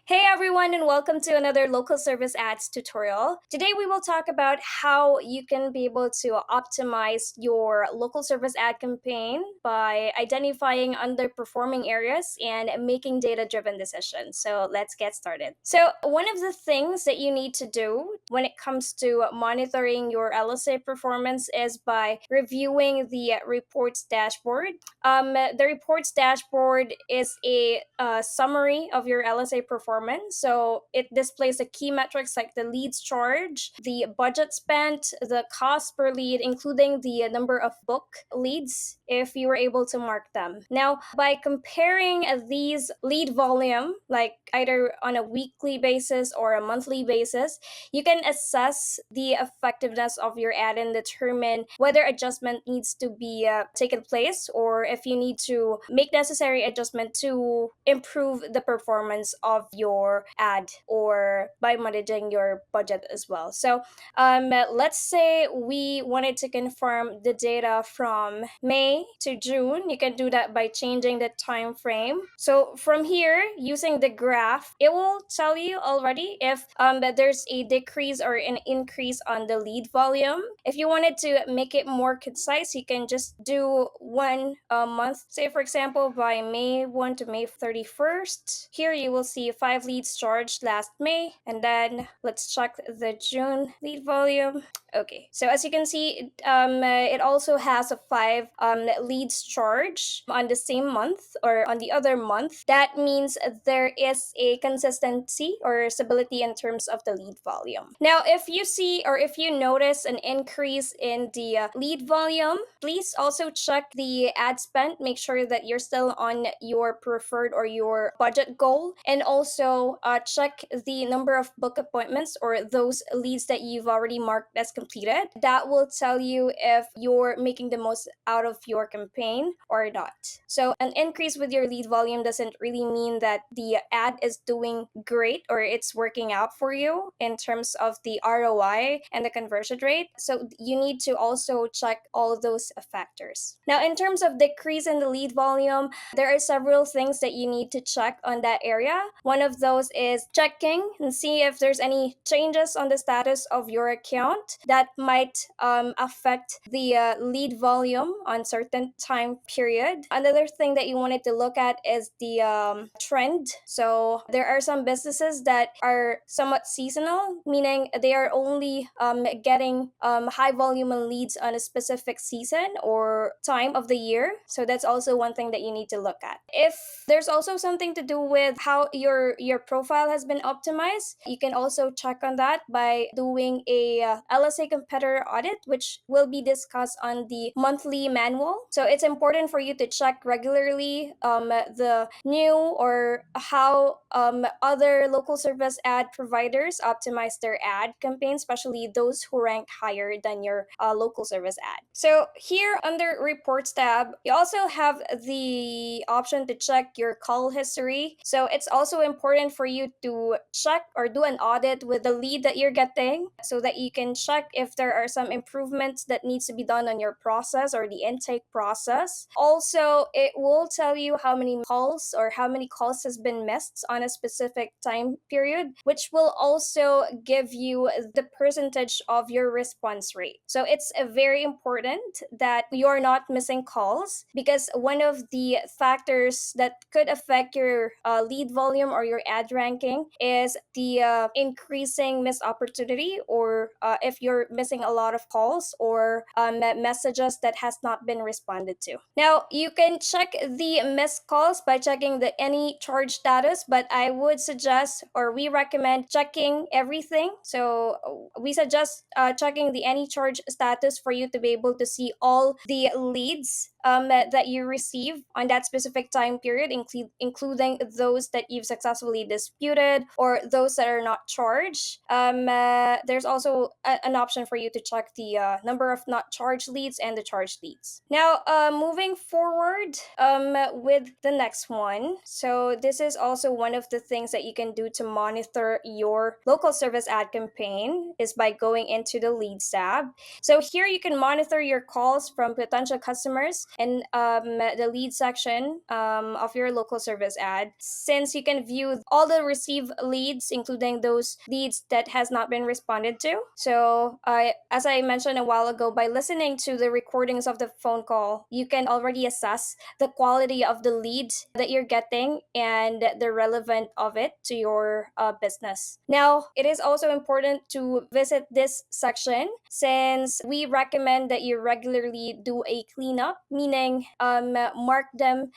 Hey everyone, and welcome to another local service ads tutorial. Today we will talk about how you can be able to optimize your local service ad campaign by identifying underperforming areas and making data-driven decisions. So let's get started. So one of the things that you need to do when it comes to monitoring your LSA performance is by reviewing the reports dashboard. The reports dashboard is a summary of your LSA performance. So it displays the key metrics like the leads charge, the budget spent, the cost per lead, including the number of book leads if you were able to mark them. Now, by comparing these lead volume, like either on a weekly basis or a monthly basis, you can assess the effectiveness of your ad and determine whether adjustment needs to be taken place or if you need to make necessary adjustment to improve the performance of your ad or by managing your budget as well. So let's say we wanted to confirm the data from May to June. You can do that by changing the time frame. So from here, using the graph, it will tell you already if that there's a decrease or an increase on the lead volume. If you wanted to make it more concise, you can just do one month. Say, for example, by May 1 to May 31st. Here you will see 5 leads charged last May. And then let's check the June lead volume. Okay, so as you can see, it also has a 5 leads charge on the same month or on the other month. That means there is a consistency or stability in terms of the lead volume. Now, if you see or if you notice an increase in the lead volume, please also check the ad spend. Make sure that you're still on your preferred or your budget goal, and also check the number of book appointments or those leads that you've already marked as completed. That will tell you if you're making the most out of your campaign or not. So an increase with your lead volume doesn't really mean that the ad is doing great or it's working out for you in terms of the ROI and the conversion rate. So you need to also check all those factors. Now, in terms of decrease in the lead volume, there are several things that you need to check on that area. One of those is checking and see if there's any changes on the status of your account that might affect the lead volume on certain time period. Another thing that you wanted to look at is the trend. So there are some businesses that are somewhat seasonal, meaning they are only getting high volume of leads on a specific season or time of the year. So that's also one thing that you need to look at. If there's also something to do with how your profile has been optimized, you can also check on that by doing a LSA competitor audit, which will be discussed on the monthly manual. So it's important for you to check regularly the new or how other local service ad providers optimize their ad campaign, especially those who rank higher than your local service ad. So here under reports tab, you also have the option to check your call history. So it's also important for you to check or do an audit with the lead that you're getting so that you can check if there are some improvements that needs to be done on your process or the intake process. Also, it will tell you how many calls or how many calls has been missed on a specific time period, which will also give you the percentage of your response rate. So it's very important that you're not missing calls, because one of the factors that could affect your lead volume or your ad ranking is the increasing missed opportunity, or if you're missing a lot of calls or messages that has not been responded to. Now, you can check the missed calls by checking the any charge status, but I would suggest or we recommend checking everything. So we suggest checking the any charge status for you to be able to see all the leads that you receive on that specific time period, including those that you've successfully disputed or those that are not charged. There's also an option for you to check the number of not charged leads and the charged leads. Now, moving forward with the next one. So this is also one of the things that you can do to monitor your local service ad campaign is by going into the leads tab. So here you can monitor your calls from potential customers in the lead section of your local service ad, since you can view all the received leads, including those leads that has not been responded to. So as I mentioned a while ago, by listening to the recordings of the phone call, you can already assess the quality of the lead that you're getting and the relevant of it to your business. Now, it is also important to visit this section since we recommend that you regularly do a cleanup, meaning mark them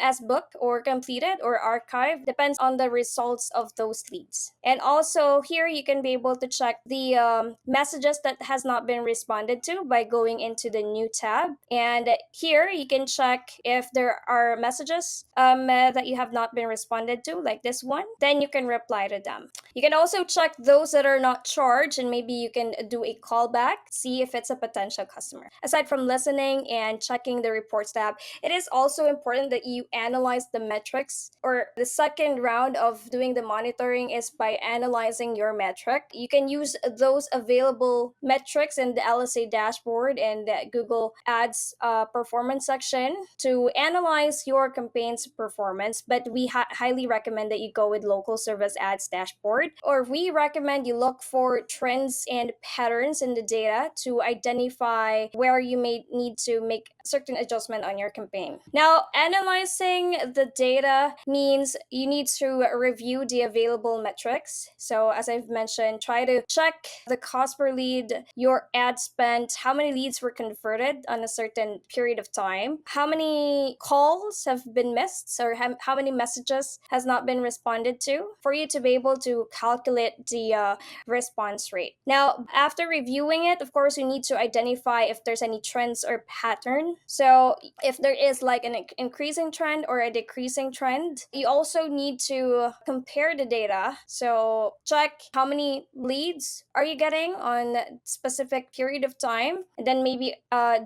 as booked or completed or archived, depends on the results of those leads. And also here you can be able to check the messages that has not been responded to by going into the new tab. And here you can check if there are messages that you have not been responded to, like this one. Then you can reply to them. You can also check those that are not charged, and maybe you can do a callback, see if it's a potential customer. Aside from listening and checking the reports tab, it is also important that you analyze the metrics, or the second round of doing the monitoring is by analyzing your metric. You can use those available metrics in the LSA dashboard and the Google Ads performance section to analyze your campaign's performance, but we highly recommend that you go with local service ads dashboard, or we recommend you look for trends and patterns in the data to identify where you may need to make certain adjustment on your campaign. Now, analyzing the data means you need to review the available metrics. So as I've mentioned, try to check the cost per lead, your ad spend, how many leads were converted on a certain period of time, how many calls have been missed, or how many messages has not been responded to, for you to be able to calculate the response rate. Now, after reviewing it, of course, you need to identify if there's any trends or pattern. So if there is like an increasing trend or a decreasing trend, you also need to compare the data. So check how many leads are you getting on a specific period of time, and then maybe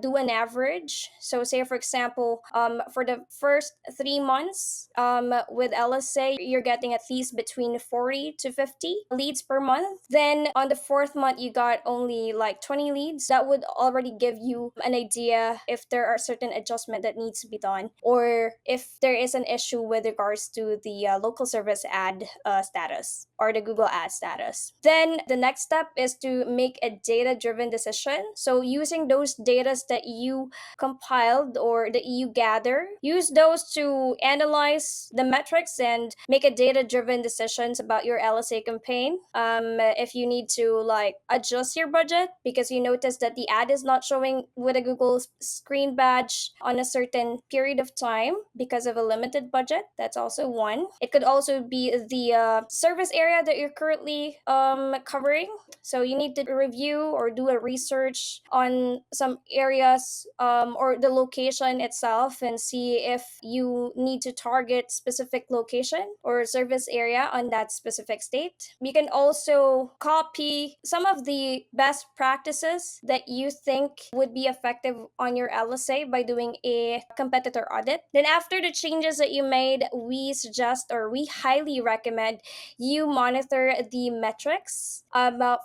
do an average. So say for example, for the first 3 months with LSA, you're getting at least between 40 to 50 leads per month. Then on the fourth month, you got only like 20 leads. That would already give you an idea if there are certain adjustment that needs to be done, or if there is an issue with regards to the local service ad status or the Google ad status. Then the next step is to make a data-driven decision. So using those data that you compiled or that you gather, use those to analyze the metrics and make a data-driven decisions about your LSA campaign. If you need to like adjust your budget because you notice that the ad is not showing with a Google screen badge on a certain period of time because of a limited budget, that's also one. It could also be the service area that you're currently covering. So you need to review or do a research on some areas or the location itself, and see if you need to target specific location or service area on that specific state. You can also copy some of the best practices that you think would be effective on your LSA by doing a competitor audit. Then after the changes that you made, we suggest, or we highly recommend, you monitor the metrics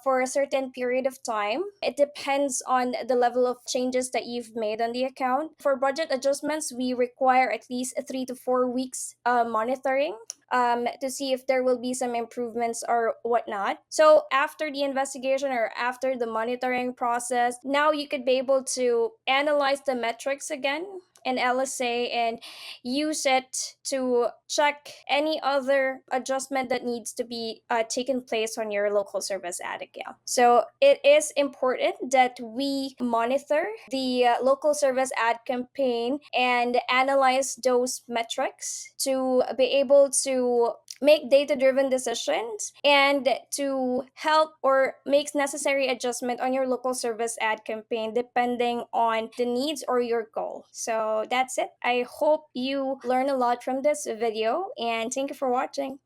for a certain period of time. It depends on the level of changes that you've made on the account. For budget adjustments, we require at least 3 to 4 weeks monitoring to see if there will be some improvements or whatnot. So after the investigation or after the monitoring process, now you could be able to analyze the metrics again in LSA and use it to check any other adjustment that needs to be taken place on your local service ad account. So it is important that we monitor the local service ad campaign and analyze those metrics to be able to make data-driven decisions and to help or make necessary adjustment on your local service ad campaign depending on the needs or your goal. So that's it. I hope you learn a lot from this video, and thank you for watching.